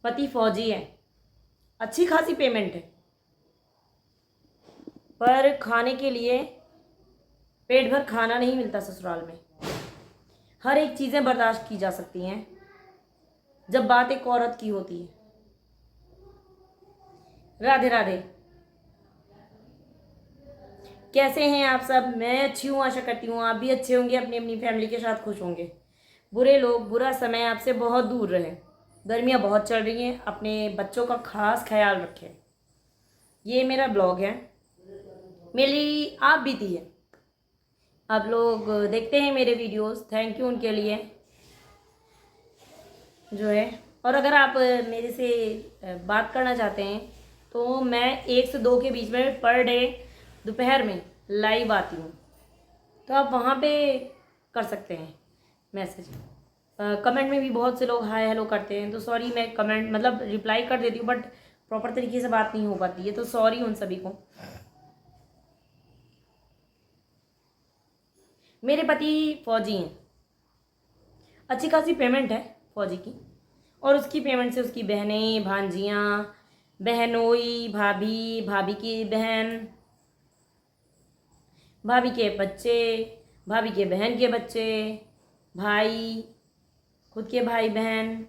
पति फौजी है, अच्छी खासी पेमेंट है, पर खाने के लिए पेट भर खाना नहीं मिलता ससुराल में। हर एक चीज़ें बर्दाश्त की जा सकती हैं जब बात एक औरत की होती है। राधे राधे। कैसे हैं आप सब? मैं अच्छी हूँ, आशा करती हूँ आप भी अच्छे होंगे, अपनी अपनी फैमिली के साथ खुश होंगे। बुरे लोग, बुरा समय आपसे बहुत दूर रहे। गर्मियाँ बहुत चल रही हैं, अपने बच्चों का खास ख्याल रखें। ये मेरा ब्लॉग है, मेरी आप बीती है। आप लोग देखते हैं मेरे वीडियोस, थैंक यू उनके लिए जो है। और अगर आप मेरे से बात करना चाहते हैं तो मैं 1 से 2 के बीच में पर डे दोपहर में लाइव आती हूँ, तो आप वहाँ पे कर सकते हैं मैसेज। कमेंट में भी बहुत से लोग हाय हेलो करते हैं, तो सॉरी, मैं कमेंट मतलब रिप्लाई कर देती हूँ, बट प्रॉपर तरीके से बात नहीं हो पाती है, तो सॉरी उन सभी को। मेरे पति फौजी हैं, अच्छी खासी पेमेंट है फौजी की, और उसकी पेमेंट से उसकी बहनें, भांजियाँ, बहनोई, भाभी, भाभी की बहन, भाभी के बच्चे, भाभी के बहन के बच्चे, भाई, खुद के भाई बहन,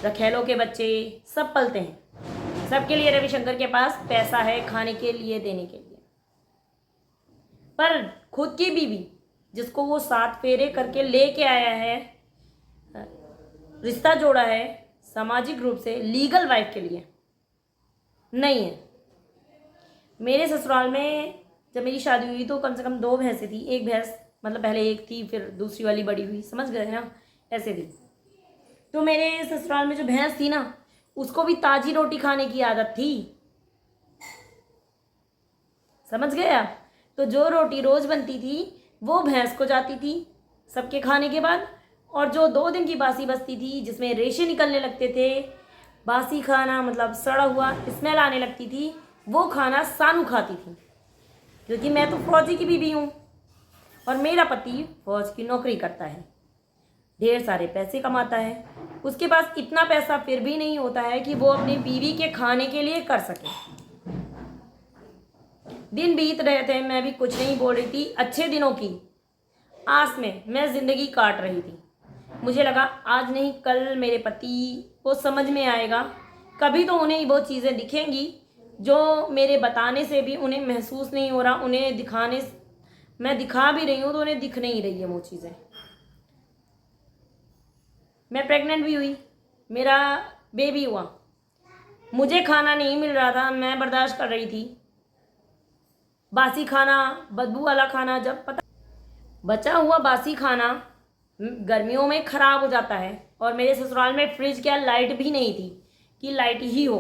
रखेलों के बच्चे, सब पलते हैं। सबके लिए रविशंकर के पास पैसा है खाने के लिए, देने के लिए। पर खुद की बीवी जिसको वो 7 फेरे करके लेके आया है, रिश्ता जोड़ा है सामाजिक रूप से, लीगल वाइफ के लिए नहीं है। मेरे ससुराल में जब मेरी शादी हुई तो कम से कम 2 भैंसें थी। एक भैंस मतलब पहले एक थी, फिर दूसरी वाली बड़ी हुई, समझ गए ना, ऐसे थी। तो मेरे ससुराल में जो भैंस थी ना, उसको भी ताजी रोटी खाने की आदत थी, समझ गए आप। तो जो रोटी रोज बनती थी वो भैंस को जाती थी सबके खाने के बाद, और जो 2 दिन की बासी बचती थी जिसमें रेशे निकलने लगते थे, बासी खाना मतलब सड़ा हुआ, स्मेल आने लगती थी, वो खाना सानू खाती थी। क्योंकि मैं तो फौजी की बीवी हूँ और मेरा पति फौज की नौकरी करता है, ढेर सारे पैसे कमाता है। उसके पास इतना पैसा फिर भी नहीं होता है कि वो अपनी बीवी के खाने के लिए कर सके। दिन बीत रहे थे, मैं भी कुछ नहीं बोल रही थी, अच्छे दिनों की आस में मैं ज़िंदगी काट रही थी। मुझे लगा आज नहीं कल मेरे पति को समझ में आएगा, कभी तो उन्हें वो चीज़ें दिखेंगी जो मेरे बताने से भी उन्हें महसूस नहीं हो रहा, उन्हें दिखाने, मैं दिखा भी रही हूँ तो उन्हें दिख नहीं रही है वो चीज़ें। मैं प्रेग्नेंट भी हुई, मेरा बेबी हुआ, मुझे खाना नहीं मिल रहा था, मैं बर्दाश्त कर रही थी। बासी खाना, बदबू वाला खाना, जब पता बचा हुआ बासी खाना गर्मियों में ख़राब हो जाता है, और मेरे ससुराल में फ्रिज क्या लाइट भी नहीं थी कि लाइट ही हो,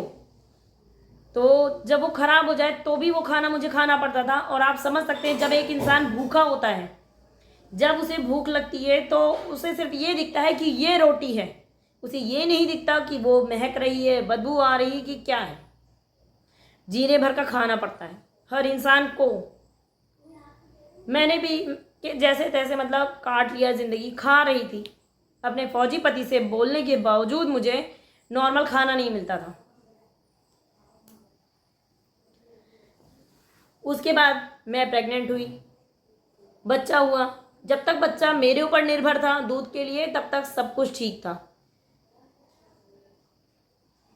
तो जब वो ख़राब हो जाए तो भी वो खाना मुझे खाना पड़ता था। और आप समझ सकते हैं जब एक इंसान भूखा होता है, जब उसे भूख लगती है तो उसे सिर्फ ये दिखता है कि ये रोटी है, उसे ये नहीं दिखता कि वो महक रही है, बदबू आ रही है कि क्या है। जीने भर का खाना पड़ता है हर इंसान को। मैंने भी जैसे तैसे मतलब काट लिया, ज़िंदगी खा रही थी। अपने फौजी पति से बोलने के बावजूद मुझे नॉर्मल खाना नहीं मिलता था। उसके बाद मैं प्रेग्नेंट हुई, बच्चा हुआ। जब तक बच्चा मेरे ऊपर निर्भर था दूध के लिए, तब तक सब कुछ ठीक था।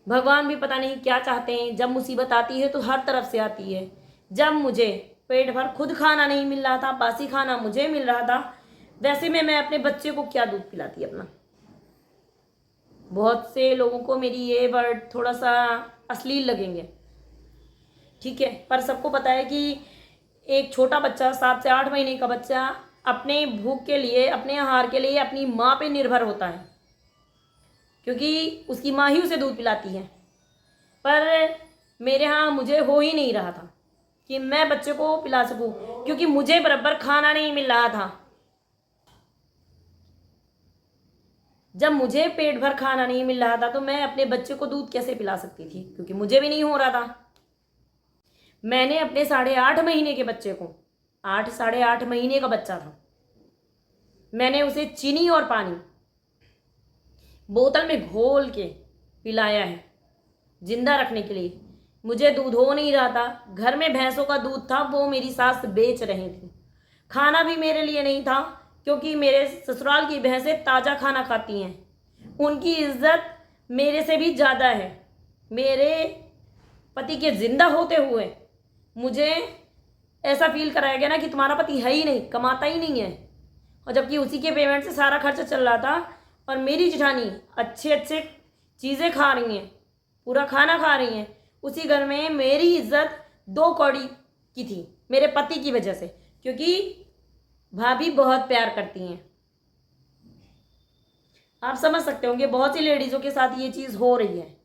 भगवान भी पता नहीं क्या चाहते हैं, जब मुसीबत आती है तो हर तरफ से आती है। जब मुझे पेट भर खुद खाना नहीं मिल रहा था, बासी खाना मुझे मिल रहा था, वैसे में मैं अपने बच्चे को क्या दूध पिलाती अपना। बहुत से लोगों को मेरी ये वर्ड थोड़ा सा अश्लील लगेंगे, ठीक है, पर सबको पता है कि एक छोटा बच्चा, 7 से 8 महीने का बच्चा, अपने भूख के लिए, अपने आहार के लिए अपनी माँ पे निर्भर होता है, क्योंकि उसकी माँ ही उसे दूध पिलाती है। पर मेरे यहाँ मुझे हो ही नहीं रहा था कि मैं बच्चे को पिला सकूं, क्योंकि मुझे बराबर खाना नहीं मिल रहा था। जब मुझे पेट भर खाना नहीं मिल रहा था तो मैं अपने बच्चे को दूध कैसे पिला सकती थी, क्योंकि मुझे भी नहीं हो रहा था। मैंने अपने 8.5 महीने के बच्चे को, 8 महीने का बच्चा था, मैंने उसे चीनी और पानी बोतल में घोल के पिलाया है जिंदा रखने के लिए। मुझे दूध हो नहीं रहा था, घर में भैंसों का दूध था, वो मेरी सास बेच रही थी। खाना भी मेरे लिए नहीं था, क्योंकि मेरे ससुराल की भैंसें ताज़ा खाना खाती हैं, उनकी इज्जत मेरे से भी ज़्यादा है। मेरे पति के जिंदा होते हुए मुझे ऐसा फील कराया गया ना कि तुम्हारा पति है ही नहीं, कमाता ही नहीं है, और जबकि उसी के पेमेंट से सारा खर्चा चल रहा था। और मेरी जेठानी अच्छे अच्छे चीज़ें खा रही हैं, पूरा खाना खा रही हैं, उसी घर में मेरी इज्जत 2 कौड़ी की थी मेरे पति की वजह से, क्योंकि भाभी बहुत प्यार करती हैं। आप समझ सकते होंगे बहुत सी लेडीज़ों के साथ ये चीज़ हो रही है।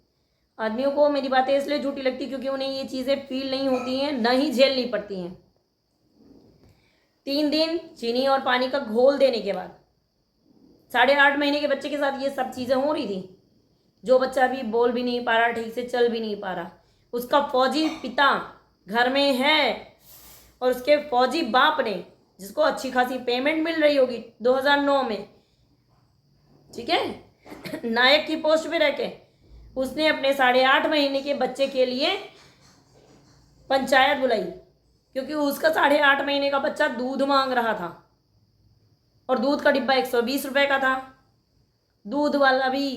आदमियों को मेरी बातें इसलिए झूठी लगती क्योंकि उन्हें ये चीज़ें फील नहीं होती हैं, न ही झेलनी पड़ती हैं। 3 दिन चीनी और पानी का घोल देने के बाद 8.5 महीने के बच्चे के साथ ये सब चीज़ें हो रही थी। जो बच्चा अभी बोल भी नहीं पा रहा, ठीक से चल भी नहीं पा रहा, उसका फौजी पिता घर में है, और उसके फौजी बाप ने, जिसको अच्छी खासी पेमेंट मिल रही होगी 2009 में, ठीक है, नायक की पोस्ट पे रह के, उसने अपने 8.5 महीने के बच्चे के लिए पंचायत बुलाई, क्योंकि उसका 8.5 महीने का बच्चा दूध मांग रहा था, और दूध का डिब्बा 120 रुपये का था। दूध वाला भी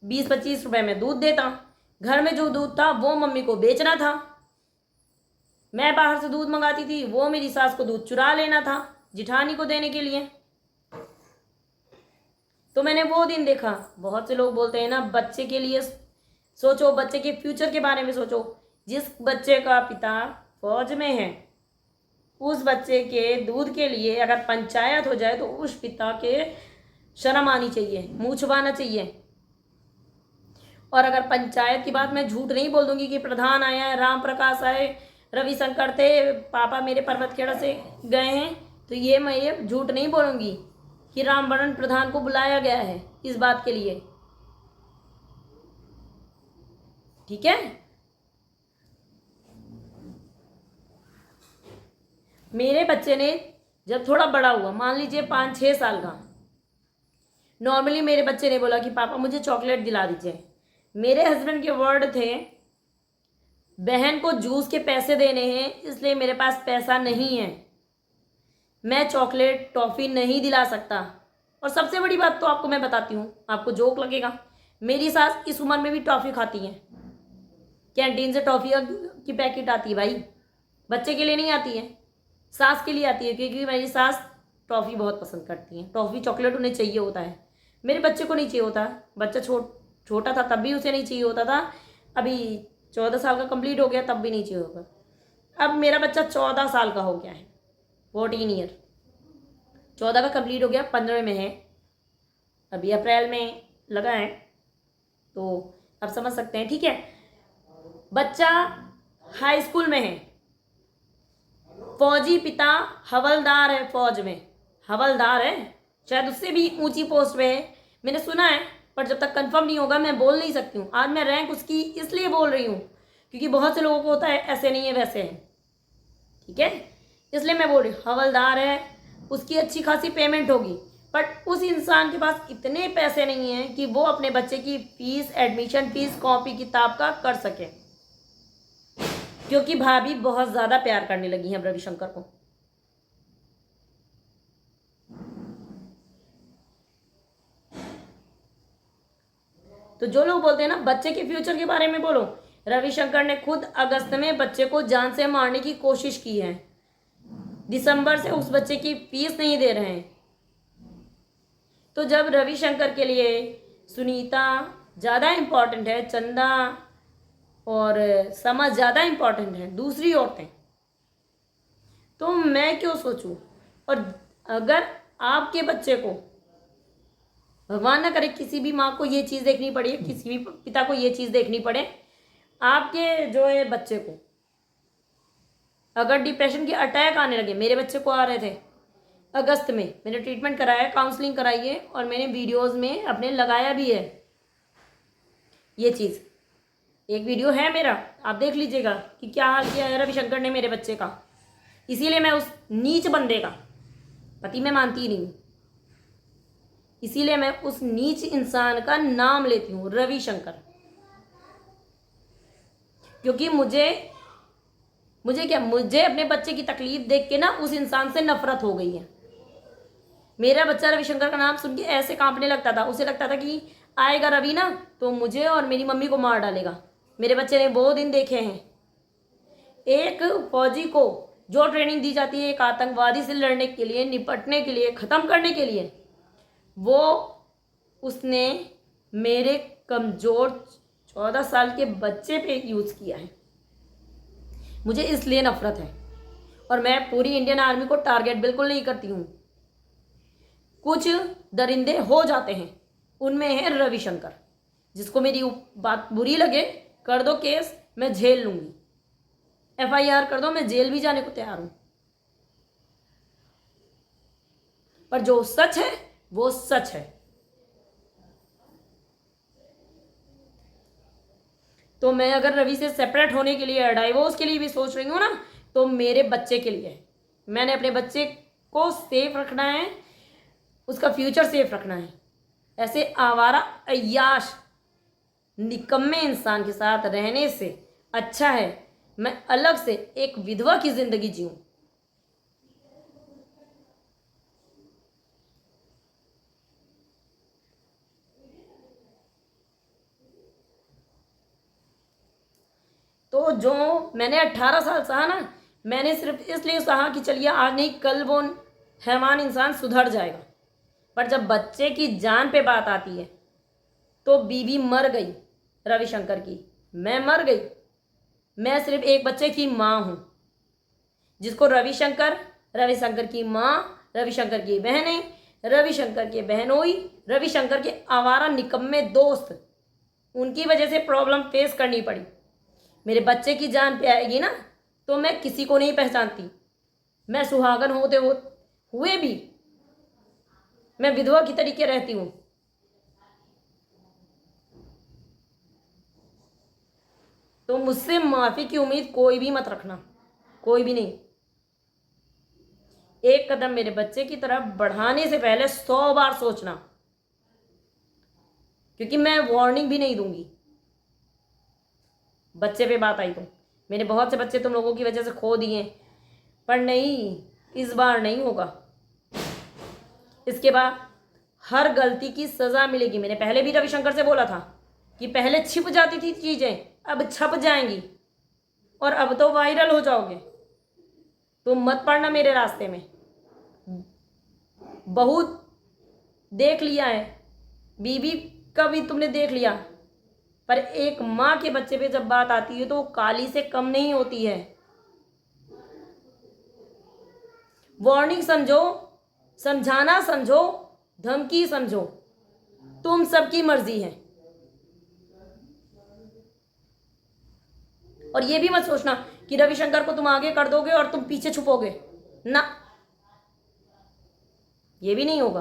20-25 रुपये में दूध देता। घर में जो दूध था वो मम्मी को बेचना था। मैं बाहर से दूध मंगाती थी, वो मेरी सास को दूध चुरा लेना था जिठानी को देने के लिए। तो मैंने वो दिन देखा। बहुत से लोग बोलते हैं ना, बच्चे के लिए सोचो, बच्चे के फ्यूचर के बारे में सोचो। जिस बच्चे का पिता फौज में है, उस बच्चे के दूध के लिए अगर पंचायत हो जाए तो उस पिता के शर्म आनी चाहिए, मुँह छुपाना चाहिए। और अगर पंचायत की बात मैं झूठ नहीं बोल दूंगी कि प्रधान आया है, राम प्रकाश आए, रविशंकर थे, पापा मेरे पर्वतखेड़ा से गए हैं, तो मैं ये झूठ नहीं बोलूँगी कि रामवरण प्रधान को बुलाया गया है इस बात के लिए, ठीक है। मेरे बच्चे ने जब थोड़ा बड़ा हुआ, मान लीजिए 5-6 साल का, नॉर्मली मेरे बच्चे ने बोला कि पापा मुझे चॉकलेट दिला दीजिए। मेरे हस्बैंड के वर्ड थे, बहन को जूस के पैसे देने हैं, इसलिए मेरे पास पैसा नहीं है, मैं चॉकलेट टॉफ़ी नहीं दिला सकता। और सबसे बड़ी बात तो आपको मैं बताती हूँ, आपको जोक लगेगा, मेरी सास इस उम्र में भी टॉफ़ी खाती हैं। कैंटीन से टॉफ़ी की पैकेट आती है भाई, बच्चे के लिए नहीं आती है, सास के लिए आती है, क्योंकि मेरी सास टॉफ़ी बहुत पसंद करती हैं। टॉफ़ी चॉकलेट उन्हें चाहिए होता है, मेरे बच्चे को नहीं चाहिए होता। बच्चा छोटा था तब भी उसे नहीं चाहिए होता था, अभी 14 साल का कंप्लीट हो गया तब भी नहीं चाहिए होगा। अब मेरा बच्चा 14 साल का हो गया है, 14 ईयर, 14 का कंप्लीट हो गया, 15 में है, अभी अप्रैल में लगा है, तो आप समझ सकते हैं, ठीक है। बच्चा हाई स्कूल में है, फौजी पिता हवलदार है, फौज में हवलदार है, शायद उससे भी ऊंची पोस्ट पे है, मैंने सुना है, पर जब तक कंफर्म नहीं होगा मैं बोल नहीं सकती हूँ। आज मैं रैंक उसकी इसलिए बोल रही हूँ क्योंकि बहुत से लोगों को होता है ऐसे नहीं है वैसे है, ठीक है, इसलिए मैं बोल रही हूँ। हवलदार है, उसकी अच्छी खासी पेमेंट होगी, बट उस इंसान के पास इतने पैसे नहीं हैं कि वो अपने बच्चे की फीस, एडमिशन फीस, कॉपी किताब का कर सके, क्योंकि भाभी बहुत ज़्यादा प्यार करने लगी हैं रविशंकर को। तो जो लोग बोलते हैं ना बच्चे के फ्यूचर के बारे में बोलो, रविशंकर ने खुद अगस्त में बच्चे को जान से मारने की कोशिश की है, दिसंबर से उस बच्चे की फीस नहीं दे रहे हैं। तो जब रविशंकर के लिए सुनीता ज़्यादा इम्पॉर्टेंट है, चंदा और समझ ज़्यादा इम्पॉर्टेंट है, दूसरी औरतें, तो मैं क्यों सोचूं। और अगर आपके बच्चे को, भगवान ना करे किसी भी माँ को ये चीज़ देखनी पड़े, किसी भी पिता को ये चीज़ देखनी पड़े, आपके जो है बच्चे को अगर डिप्रेशन के अटैक आने लगे, मेरे बच्चे को आ रहे थे अगस्त में, मैंने ट्रीटमेंट कराया, काउंसलिंग कराई है, और मैंने वीडियोस में अपने लगाया भी है ये चीज़। एक वीडियो है मेरा, आप देख लीजिएगा कि क्या हाल किया है रविशंकर ने मेरे बच्चे का। इसीलिए मैं उस नीच बंदे का पति मैं मानती ही नहीं हूँ, इसीलिए मैं उस नीच इंसान का नाम लेती हूँ, रविशंकर। क्योंकि मुझे अपने बच्चे की तकलीफ देख के ना उस इंसान से नफरत हो गई है। मेरा बच्चा रविशंकर का नाम सुन के ऐसे कांपने लगता था, उसे लगता था कि आएगा रवि ना तो मुझे और मेरी मम्मी को मार डालेगा। मेरे बच्चे ने वो दिन देखे हैं। एक फौजी को जो ट्रेनिंग दी जाती है एक आतंकवादी से लड़ने के लिए, निपटने के लिए, ख़त्म करने के लिए, वो उसने मेरे कमज़ोर 14 साल के बच्चे पे यूज़ किया है। मुझे इसलिए नफरत है और मैं पूरी इंडियन आर्मी को टारगेट बिल्कुल नहीं करती हूँ। कुछ दरिंदे हो जाते हैं, उनमें है रविशंकर। जिसको मेरी बात बुरी लगे कर दो केस, मैं झेल लूँगी। FIR कर दो, मैं जेल भी जाने को तैयार हूँ। पर जो सच है वो सच है। तो मैं अगर रवि से सेपरेट होने के लिए, डाइवोर्स के लिए भी सोच रही हूँ ना, तो मेरे बच्चे के लिए। मैंने अपने बच्चे को सेफ रखना है, उसका फ्यूचर सेफ रखना है। ऐसे आवारा अय्याश निकम्मे इंसान के साथ रहने से अच्छा है मैं अलग से एक विधवा की जिंदगी जीऊं। तो जो मैंने 18 साल सहा ना, मैंने सिर्फ इसलिए सहा कि चलिए आज नहीं कल वो हैवान इंसान सुधर जाएगा। पर जब बच्चे की जान पे बात आती है तो बीवी मर गई रविशंकर की, मैं मर गई। मैं सिर्फ एक बच्चे की माँ हूँ जिसको रविशंकर की माँ, रविशंकर की बहनें, रविशंकर के बहनोई, रविशंकर के आवारा निकम्मे दोस्त, उनकी वजह से प्रॉब्लम फेस करनी पड़ी। मेरे बच्चे की जान पे आएगी ना तो मैं किसी को नहीं पहचानती। मैं सुहागन हुए भी मैं विधवा की तरीके रहती हूँ। तो मुझसे माफ़ी की उम्मीद कोई भी मत रखना, कोई भी नहीं। एक कदम मेरे बच्चे की तरफ बढ़ाने से पहले 100 बार सोचना, क्योंकि मैं वार्निंग भी नहीं दूंगी। बच्चे पे बात आई तो मैंने बहुत से बच्चे तुम लोगों की वजह से खो दिए, पर नहीं, इस बार नहीं होगा। इसके बाद हर गलती की सज़ा मिलेगी। मैंने पहले भी रविशंकर से बोला था कि पहले छिप जाती थी चीज़ें, अब छप जाएंगी और अब तो वायरल हो जाओगे। तुम मत पड़ना मेरे रास्ते में। बहुत देख लिया है, बीवी का भी तुमने देख लिया, पर एक माँ के बच्चे पे जब बात आती है तो वो काली से कम नहीं होती है। वार्निंग समझो, समझाना समझो, धमकी समझो, तुम सबकी मर्जी है। और ये भी मत सोचना कि रविशंकर को तुम आगे कर दोगे और तुम पीछे छुपोगे ना, ये भी नहीं होगा।